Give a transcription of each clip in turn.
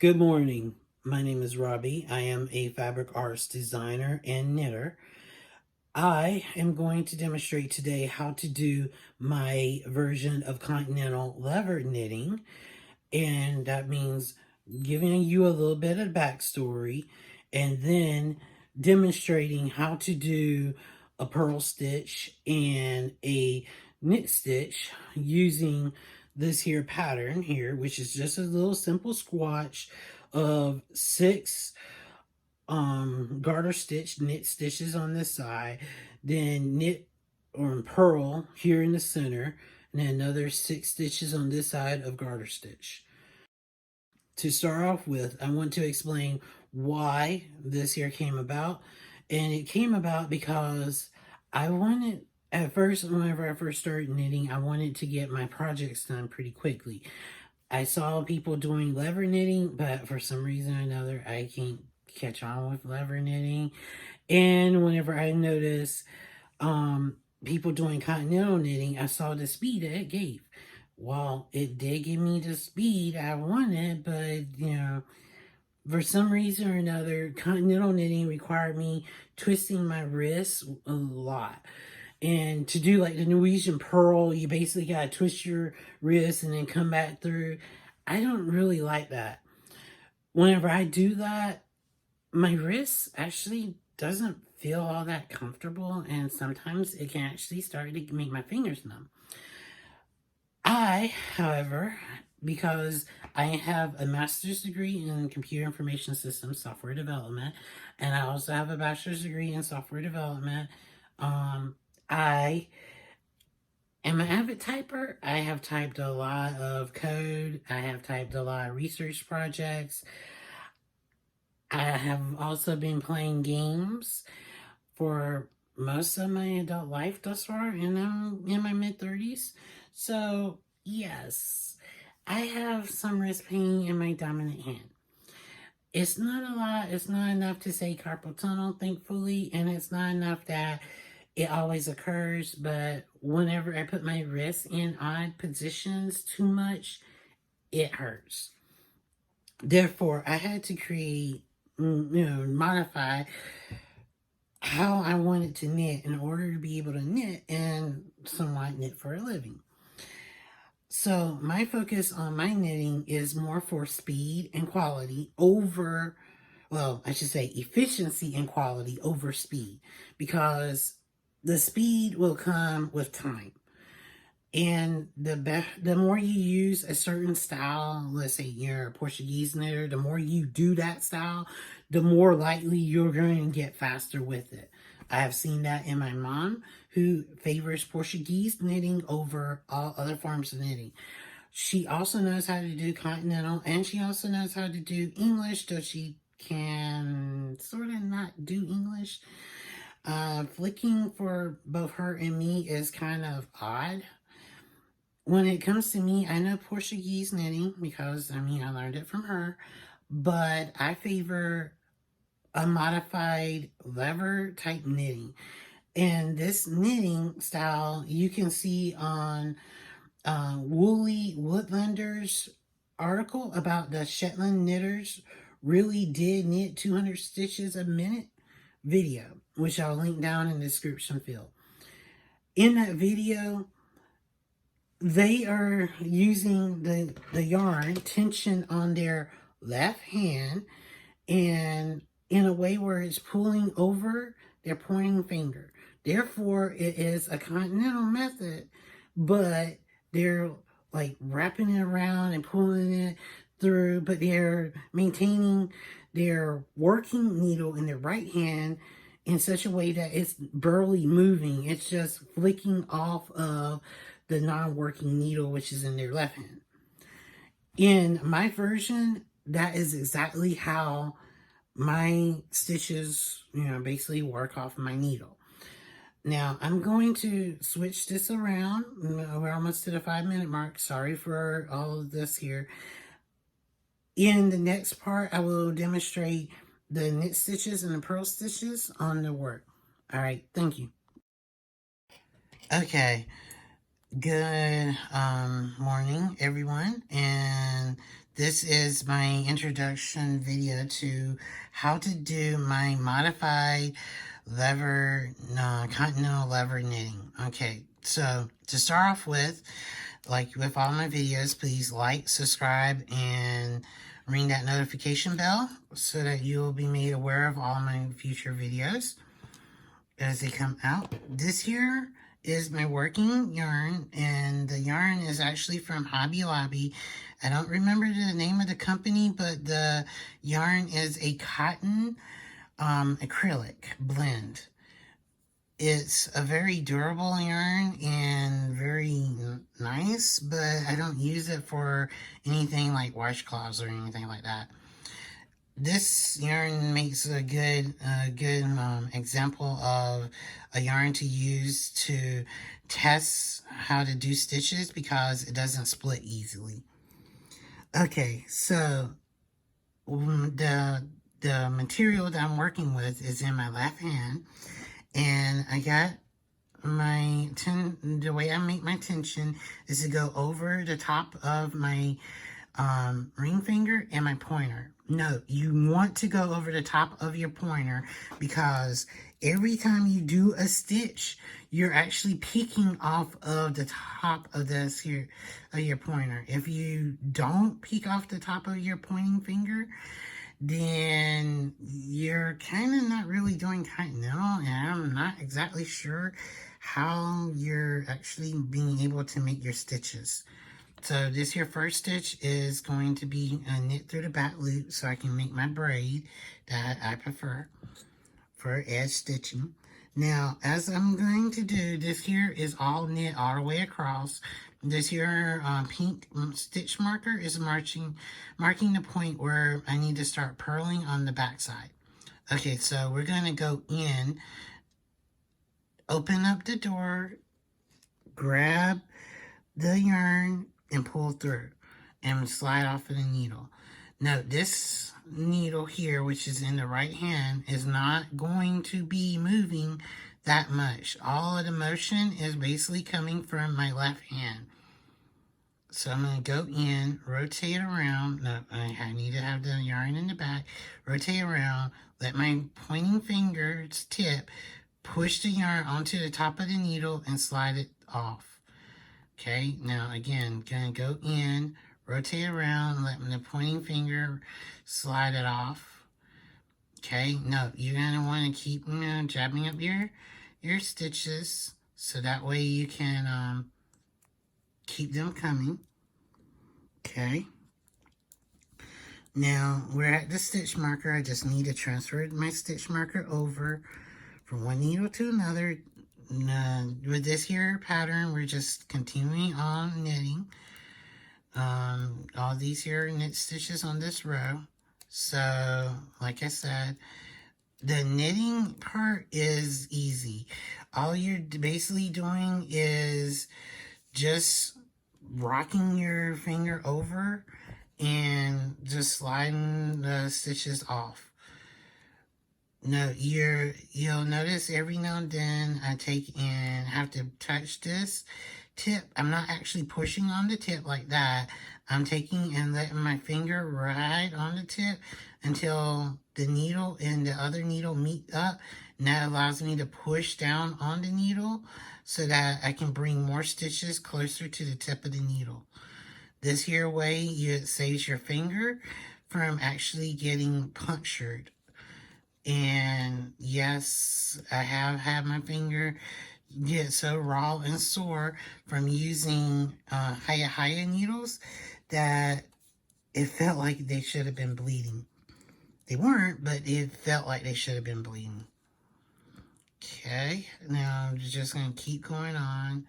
Good morning. My name is Robbie. I am a fabric arts designer and knitter. I am going to demonstrate today how to do my version of Continental lever knitting, and that means giving you a little bit of backstory and then demonstrating how to do a purl stitch and a knit stitch using this here pattern here, which is just a little simple swatch of 6 garter stitch knit stitches on this side, then knit or purl here in the center, and then another 6 stitches on this side of garter stitch. To start off with, I want to explain why this here came about. And it came about because I wanted, at first, whenever I first started knitting, I wanted to get my projects done pretty quickly. I saw people doing lever knitting, but for some reason or another, I can't catch on with lever knitting. And whenever I noticed people doing continental knitting, I saw the speed that it gave. Well, it did give me the speed I wanted, but for some reason or another, continental knitting required me twisting my wrists a lot. And to do like the Norwegian purl, you basically gotta twist your wrist and then come back through. I don't really like that. Whenever I do that, my wrist actually doesn't feel all that comfortable, and sometimes it can actually start to make my fingers numb. However, because I have a master's degree in computer information systems software development, and I also have a bachelor's degree in software development, I am an avid typer. I have typed a lot of code. I have typed a lot of research projects. I have also been playing games for most of my adult life thus far, and I'm in my mid-30s. So, yes, I have some wrist pain in my dominant hand. It's not a lot. It's not enough to say carpal tunnel, thankfully, and it's not enough that it always occurs, but whenever I put my wrist in odd positions too much, it hurts. Therefore, I had to create, modify how I wanted to knit in order to be able to knit and somewhat knit for a living. So my focus on my knitting is more for speed and quality over, well, I should say efficiency and quality over speed, because the speed will come with time. And the more you use a certain style, let's say you're a Portuguese knitter, the more you do that style, the more likely you're going to get faster with it. I have seen that in my mom, who favors Portuguese knitting over all other forms of knitting. She also knows how to do continental, and she also knows how to do English, though she can sort of not do English. Flicking for both her and me is kind of odd. When it comes to me, I know Portuguese knitting because, I learned it from her, but I favor a modified lever type knitting. And this knitting style you can see on Woolly Woodlander's article about the Shetland knitters really did knit 200 stitches a minute video, which I'll link down in the description field. In that video, they are using the yarn tension on their left hand and in a way where it's pulling over their pointing finger. Therefore, it is a continental method, but they're like wrapping it around and pulling it through, but they're maintaining their working needle in their right hand in such a way that it's barely moving. It's just flicking off of the non-working needle, which is in their left hand. In my version, that is exactly how my stitches, basically work off my needle. Now, I'm going to switch this around. We're almost to the 5-minute mark. Sorry for all of this here. In the next part, I will demonstrate the knit stitches and the purl stitches on the work. All right, thank you. Okay, good morning, everyone, and This is my introduction video to how to do my modified continental lever knitting. Okay, so to start off with, like with all my videos, please like, subscribe, and ring that notification bell so that you will be made aware of all my future videos as they come out. This here is my working yarn, and the yarn is actually from Hobby Lobby. I don't remember the name of the company, but the yarn is a cotton acrylic blend. It's a very durable yarn and very nice, but I don't use it for anything like washcloths or anything like that. This yarn makes a good example of a yarn to use to test how to do stitches because it doesn't split easily. Okay, so the material that I'm working with is in my left hand, and I got the way I make my tension is to go over the top of my ring finger and my pointer. No, you want to go over the top of your pointer because every time you do a stitch, you're actually peeking off of the top of this here of your pointer. If you don't peek off the top of your pointing finger, then you're kind of not really doing continental, and I'm not exactly sure how you're actually being able to make your stitches. So this here first stitch is going to be knit through the back loop so I can make my braid that I prefer for edge stitching. Now, as I'm going to do, this here is all knit all the way across. This here pink stitch marker is marking the point where I need to start purling on the back side. Okay, so we're going to go in, open up the door, grab the yarn, and pull through and slide off of the needle. Now this needle here, which is in the right hand, is not going to be moving that much. All of the motion is basically coming from my left hand. So I'm going to go in, rotate around. No, I need to have the yarn in the back. Rotate around, let my pointing finger's tip push the yarn onto the top of the needle and slide it off. Okay, now again, gonna go in, rotate around, let the pointing finger slide it off. Okay, no, you're gonna want to keep jabbing up your stitches so that way you can keep them coming. Okay. Now we're at the stitch marker. I just need to transfer my stitch marker over from one needle to another. With this here pattern, we're just continuing on knitting all these here knit stitches on this row. So like I said, the knitting part is easy. All you're basically doing is just rocking your finger over and just sliding the stitches off. No, you'll notice every now and then I take and have to touch this tip. I'm not actually pushing on the tip like that. I'm taking and letting my finger ride on the tip until the needle and the other needle meet up. And that allows me to push down on the needle so that I can bring more stitches closer to the tip of the needle. This here way, it saves your finger from actually getting punctured. And yes, I have had my finger get so raw and sore from using higher needles that it felt like they should have been bleeding. They weren't, but it felt like they should have been bleeding. Okay, now I'm just going to keep going on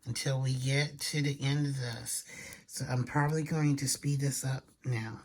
until we get to the end of this. So I'm probably going to speed this up now.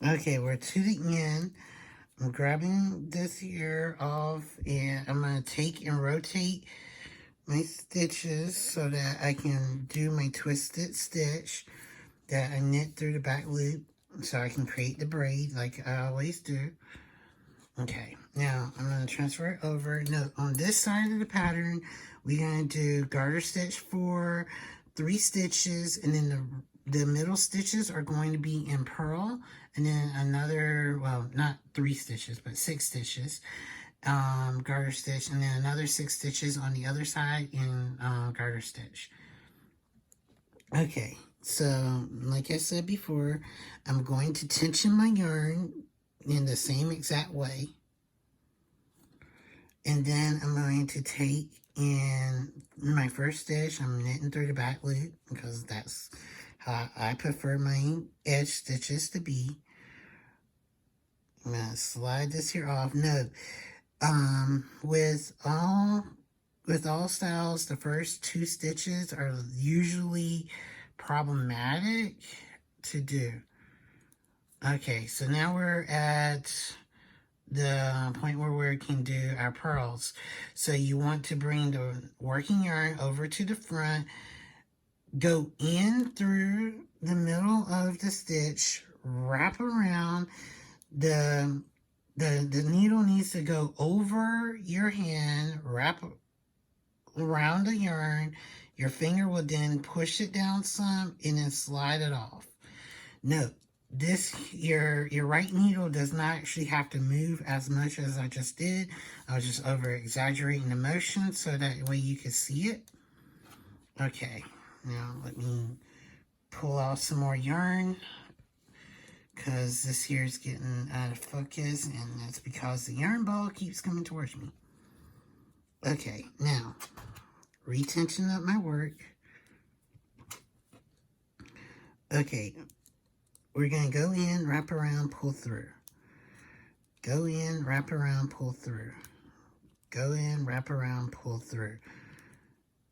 Okay, we're to the end. I'm grabbing this here off, and I'm going to take and rotate my stitches so that I can do my twisted stitch that I knit through the back loop so I can create the braid like I always do. Okay, now I'm going to transfer it over. Note, on this side of the pattern, we're going to do garter stitch for 3 stitches, and then the middle stitches are going to be in purl, and then another, well, not 3 stitches, but 6 stitches, garter stitch, and then another 6 stitches on the other side in garter stitch. Okay, so like I said before, I'm going to tension my yarn in the same exact way. And then I'm going to take in my first stitch, I'm knitting through the back loop because that's how I prefer my edge stitches to be. I'm going to slide this here off. No, with all styles, the first 2 stitches are usually problematic to do. Okay, so now we're at the point where we can do our purls. So you want to bring the working yarn over to the front, go in through the middle of the stitch, wrap around. The needle needs to go over your hand, wrap around the yarn. Your finger will then push it down some and then slide it off. Note, your right needle does not actually have to move as much as I just did. I was just over exaggerating the motion so that way you can see it. Okay, now let me pull out some more yarn because this here is getting out of focus, and that's because the yarn ball keeps coming towards me. Okay, now retension up my work. Okay, we're going to go in, wrap around, pull through. Go in, wrap around, pull through. Go in, wrap around, pull through.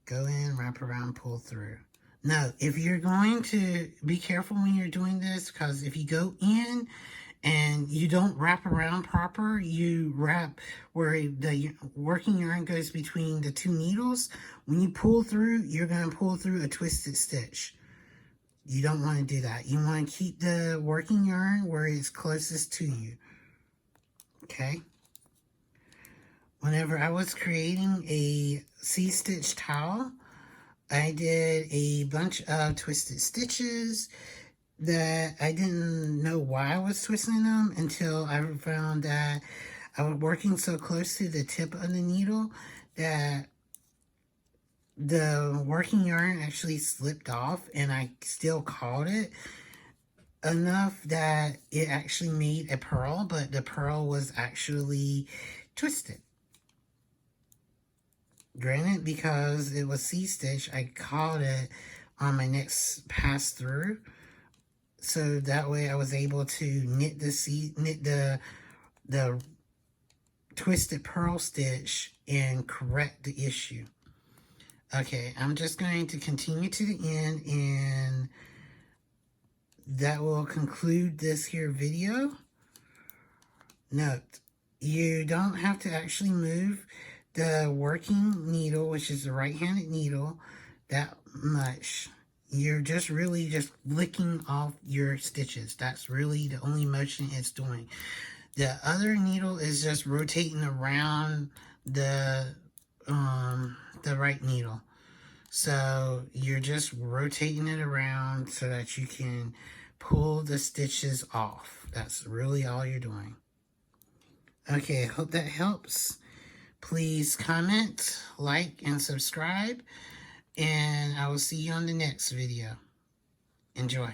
Go in, wrap around, pull through. Now, if you're going to be careful when you're doing this, because if you go in and you don't wrap around proper, you wrap where the working yarn goes between the 2 needles. When you pull through, you're going to pull through a twisted stitch. You don't want to do that. You want to keep the working yarn where it's closest to you. Okay? Whenever I was creating a C-stitch towel, I did a bunch of twisted stitches that I didn't know why I was twisting them until I found that I was working so close to the tip of the needle that the working yarn actually slipped off, and I still caught it enough that it actually made a purl, but the purl was actually twisted. Granted, because it was C-stitch, I caught it on my next pass through, so that way I was able to knit the twisted purl stitch and correct the issue. Okay, I'm just going to continue to the end, and that will conclude this here video. Note, you don't have to actually move the working needle, which is the right-handed needle, that much. You're just really just licking off your stitches. That's really the only motion it's doing. The other needle is just rotating around the right needle. So you're just rotating it around so that you can pull the stitches off. That's really all you're doing. Okay, I hope that helps. Please comment, like, and subscribe, and I will see you on the next video. Enjoy.